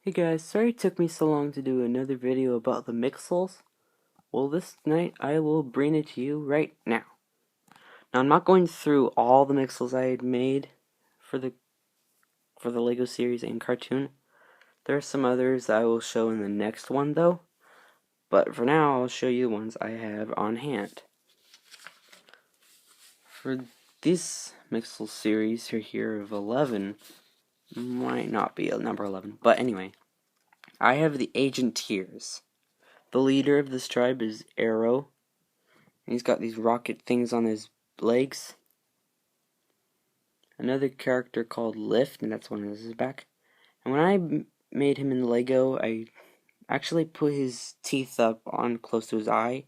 Hey guys, sorry it took me so long to do another video about the Mixels. Well, this night I will bring it to you right now. Now I'm not going through all the Mixels I had made for the Lego series and cartoon. There are some others that I will show in the next one though. But for now I'll show you the ones I have on hand. For this Mixels series here of 11, might not be a number 11, but anyway, I have the Agent Tears. The leader of this tribe is Arrow. He's got these rocket things on his legs. Another character called Lift, and that's one of his back. And when I made him in Lego, I actually put his teeth up on close to his eye.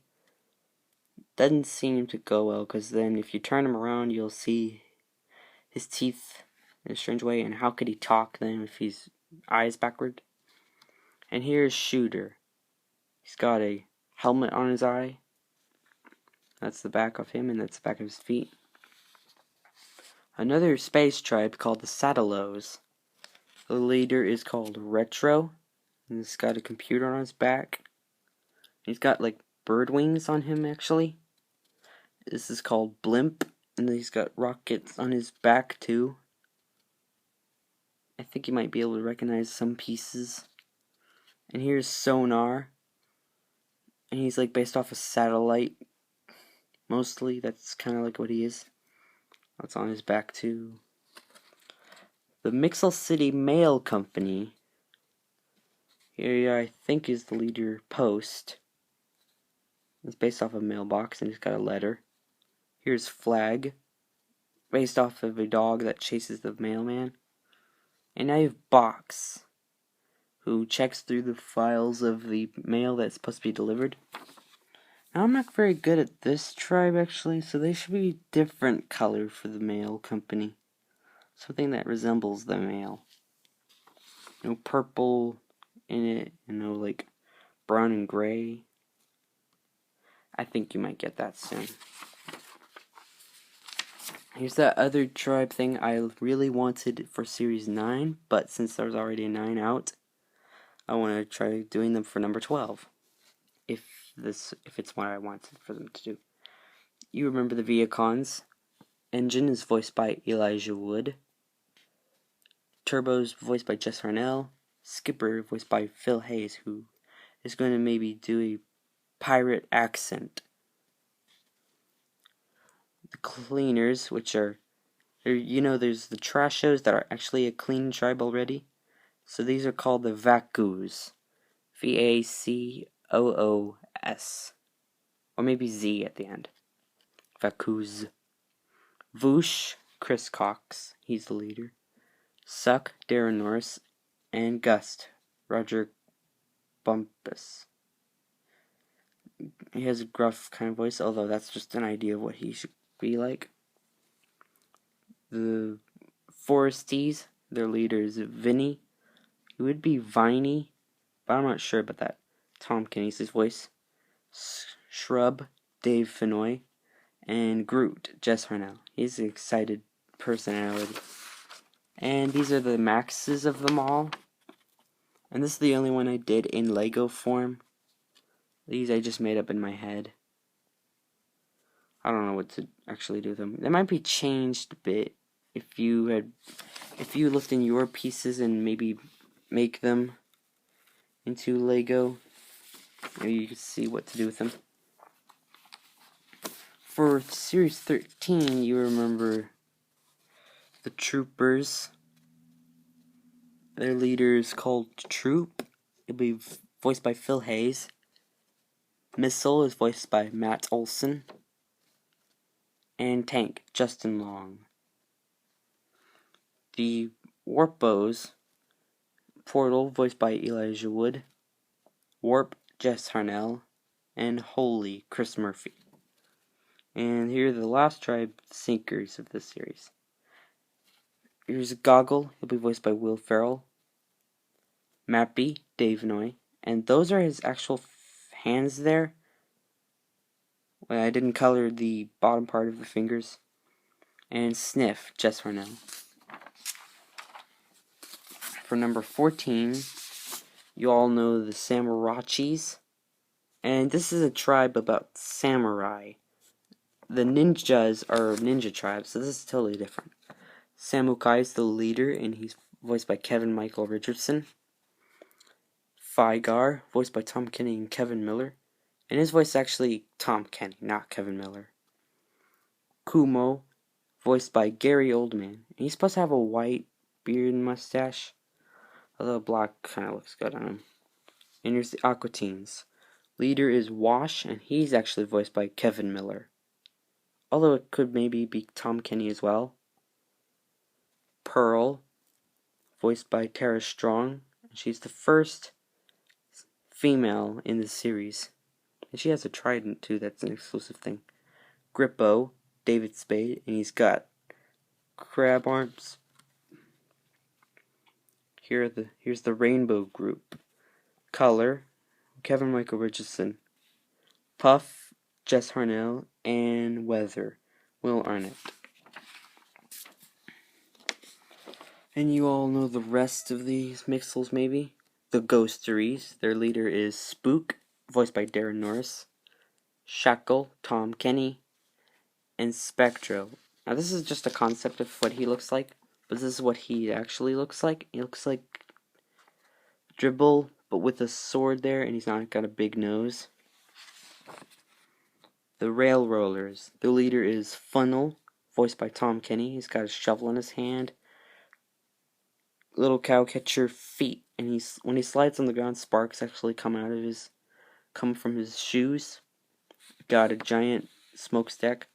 Doesn't seem to go well, because then if you turn him around, you'll see his teeth in a strange way. And how could he talk then if his eyes backward? And here's Shooter. He's got a helmet on his eye. That's the back of him, and that's the back of his feet. Another space tribe called the Satellos. The leader is called Retro, and he's got a computer on his back. He's got like bird wings on him actually. This is called Blimp, and he's got rockets on his back too. I think you might be able to recognize some pieces. And here's Sonar, and he's like based off a satellite. Mostly, that's kind of like what he is. That's on his back too. The Mixel City Mail Company. Here I think is the leader, Post. It's based off a mailbox and he's got a letter. Here's Flag, based off of a dog that chases the mailman. And I have Box, who checks through the files of the mail that's supposed to be delivered. Now I'm not very good at this tribe actually, so they should be a different color for the mail company. Something that resembles the mail. No purple in it, and no like brown and gray. I think you might get that soon. Here's that other tribe thing I really wanted for Series 9, but since there's already a 9 out, I want to try doing them for number 12. If it's what I wanted for them to do. You remember the Viacons. Engine is voiced by Elijah Wood. Turbo's voiced by Jess Harnell. Skipper voiced by Phil Hayes, who is going to maybe do a pirate accent. The Cleaners, which are, there's the trash shows that are actually a clean tribe already. So these are called the Vacoos. Vacoos. Or maybe Z at the end. Vacoos. Voosh, Chris Cox. He's the leader. Suck, Darren Norris. And Gust, Roger Bumpus. He has a gruff kind of voice, although that's just an idea of what he should be like. The Foresties, their leader is Vinny. He would be Viney, but I'm not sure about that. Tom Kenny's his voice. Shrub, Dave Fenoy. And Groot, Jess Harnell. He's an excited personality. And these are the maxes of them all. And this is the only one I did in Lego form. These I just made up in my head. I don't know what to actually do with them. They might be changed a bit if you looked in your pieces and maybe make them into Lego. Maybe you could see what to do with them. For Series 13, you remember the Troopers. Their leader is called Troop. It'll be voiced by Phil Hayes. Missile is voiced by Matt Olson. And Tank, Justin Long. The Warpos, Portal, voiced by Elijah Wood. Warp, Jess Harnell. And Holy, Chris Murphy. And here are the last tribe sinkers of this series. Here's Goggle, he'll be voiced by Will Ferrell. Mappy, Dave Noy. And those are his actual hands there. I didn't color the bottom part of the fingers. And Sniff, Jess Harnell. For number 14, You all know the Samurachis. And this is a tribe about samurai. The ninjas are ninja tribes, so this is totally different. Samukai is the leader, and he's voiced by Kevin Michael Richardson. Fygar, voiced by Tom Kenny and Kevin Miller. And his voice is actually Tom Kenny, not Kevin Miller. Kumo, voiced by Gary Oldman. And he's supposed to have a white beard and mustache, although black kind of looks good on him. And here's the Aqua Teens. Leader is Wash, and he's actually voiced by Kevin Miller. Although it could maybe be Tom Kenny as well. Pearl, voiced by Tara Strong. She's the first female in the series. And she has a trident too, that's an exclusive thing. Grippo, David Spade, and he's got crab arms. Here's the Rainbow Group. Color, Kevin Michael Richardson. Puff, Jess Harnell, and Weather, Will Arnett. And you all know the rest of these Mixels, maybe? The Ghosteries. Their leader is Spook, voiced by Darren Norris. Shackle, Tom Kenny. And Spectro. Now this is just a concept of what he looks like, but this is what he actually looks like. He looks like Dribble, but with a sword there, and he's not got a big nose. The Rail Rollers. The leader is Funnel, voiced by Tom Kenny. He's got a shovel in his hand. Little cowcatcher feet, and when he slides on the ground, sparks actually come from his shoes. Got a giant smokestack.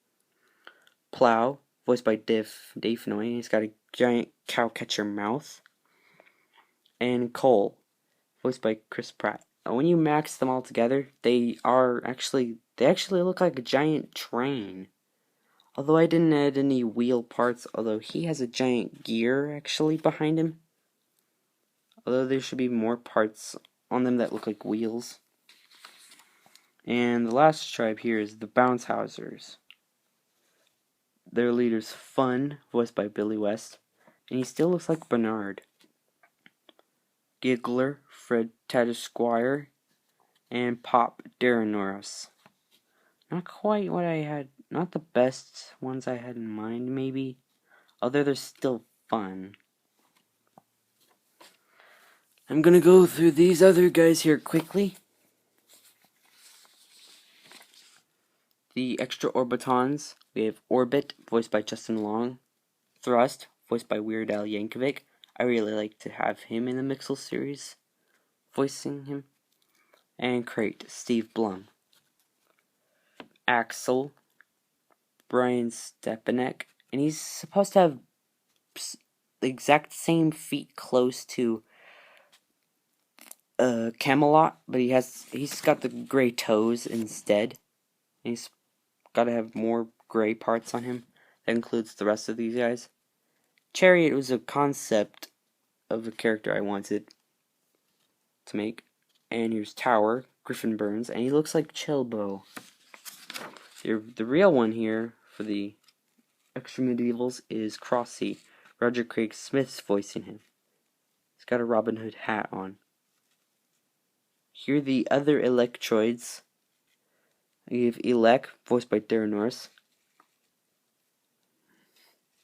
Plow, voiced by Dave Fennoy. He's got a giant cowcatcher mouth. And Cole, voiced by Chris Pratt. When you max them all together, they actually look like a giant train. Although I didn't add any wheel parts, although he has a giant gear actually behind him. Although there should be more parts on them that look like wheels. And the last tribe here is the Bounce Housers. Their leader's Fun, voiced by Billy West. And he still looks like Bernard. Giggler, Fred Tatasquire. And Pop, Darren Norris. Not quite what I had, not the best ones I had in mind, maybe. Although they're still fun. I'm gonna go through these other guys here quickly. The extra Orbitons, we have Orbit, voiced by Justin Long. Thrust, voiced by Weird Al Yankovic. I really like to have him in the Mixel series, voicing him. And Crate, Steve Blum. Axel, Brian Stepanek, and he's supposed to have the exact same feet close to Camelot, but he's got the gray toes instead. And he's got to have more gray parts on him. That includes the rest of these guys. Chariot was a concept of a character I wanted to make. And here's Tower, Griffin Burns, and he looks like Chilbo. The real one here for the extra medievals is Crossy. Roger Craig Smith's voicing him. He's got a Robin Hood hat on. Here are the other Electroids. We have Elec, voiced by Darren Norris.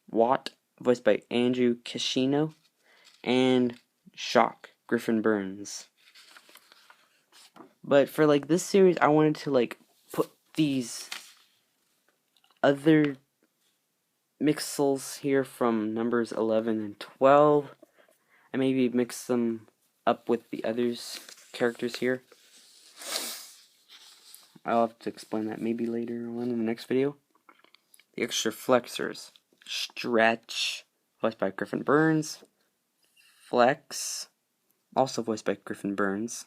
Watt, voiced by Andrew Kishino. And Shock, Griffin Burns. But for this series, I wanted to put these other Mixels here from numbers 11 and 12, and maybe mix them up with the others characters here. I'll have to explain that maybe later on in the next video. The extra flexors. Stretch, voiced by Griffin Burns. Flex, also voiced by Griffin Burns.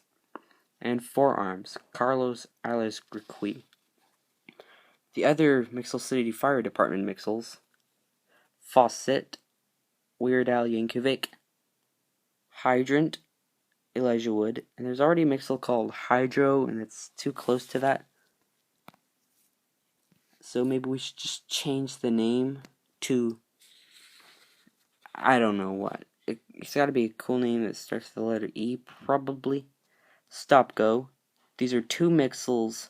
And Forearms, Carlos Alice Griqui. The other Mixel City Fire Department Mixels. Faucet, Weird Al Yankovic. Hydrant, Elijah Wood. And there's already a Mixel called Hydro, and it's too close to that. So maybe we should just change the name to, I don't know what. it's got to be a cool name that starts with the letter E, probably. Stop Go. These are two Mixels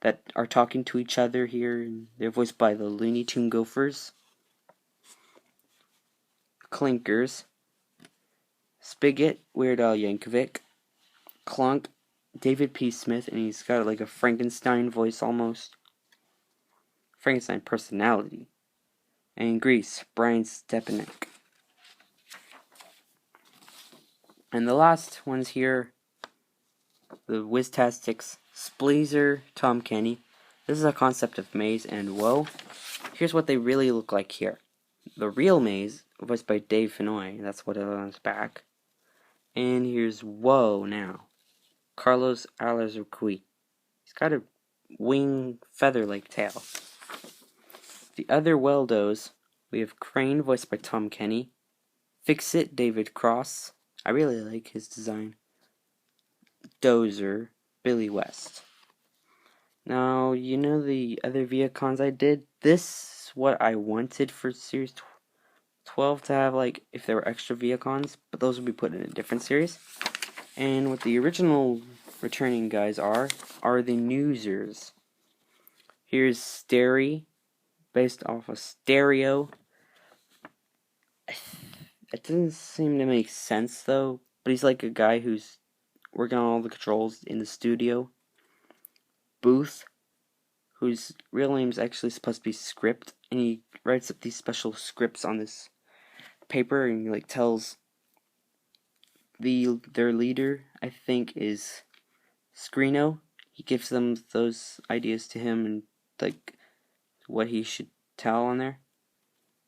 that are talking to each other here, and they're voiced by the Looney Tune Gophers. Clinkers. Spigot, Weird Al Yankovic. Clunk, David P. Smith, and he's got like a Frankenstein voice almost. Frankenstein personality. And Grease, Brian Stepanek. And the last ones here, the Whiztastics, Spleezer, Tom Kenny. This is a concept of Maze, and whoa, here's what they really look like here. The real Maze, voiced by Dave Fennoy, that's what on his back. And here's Whoa now, Carlos Alazurqui. He's got a wing feather-like tail. The other Weldos, we have Crane, voiced by Tom Kenny. Fix It, David Cross. I really like his design. Dozer, Billy West. Now, you know the other Viacons I did? This is what I wanted for Series 12 to have, like, if there were extra Viacons, but those would be put in a different series. And what the original returning guys are the Newsers. Here's Stary, based off of Stereo. It doesn't seem to make sense, though, but he's like a guy who's working on all the controls in the studio. Booth, whose real name's actually supposed to be Script, and he writes up these special scripts on this paper, and he like tells their leader, I think, is Screeno. He gives them those ideas to him and like what he should tell on there.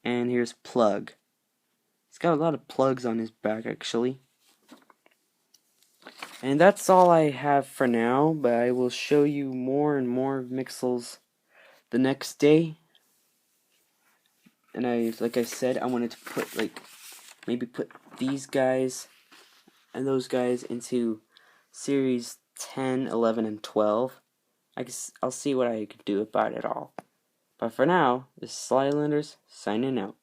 And here's Plug. He's got a lot of plugs on his back, actually. And that's all I have for now, but I will show you more and more of Mixels the next day. And like I said, I wanted to put maybe put these guys and those guys into series 10, 11, and 12. I'll see what I can do about it all. But for now, this is Slylanders signing out.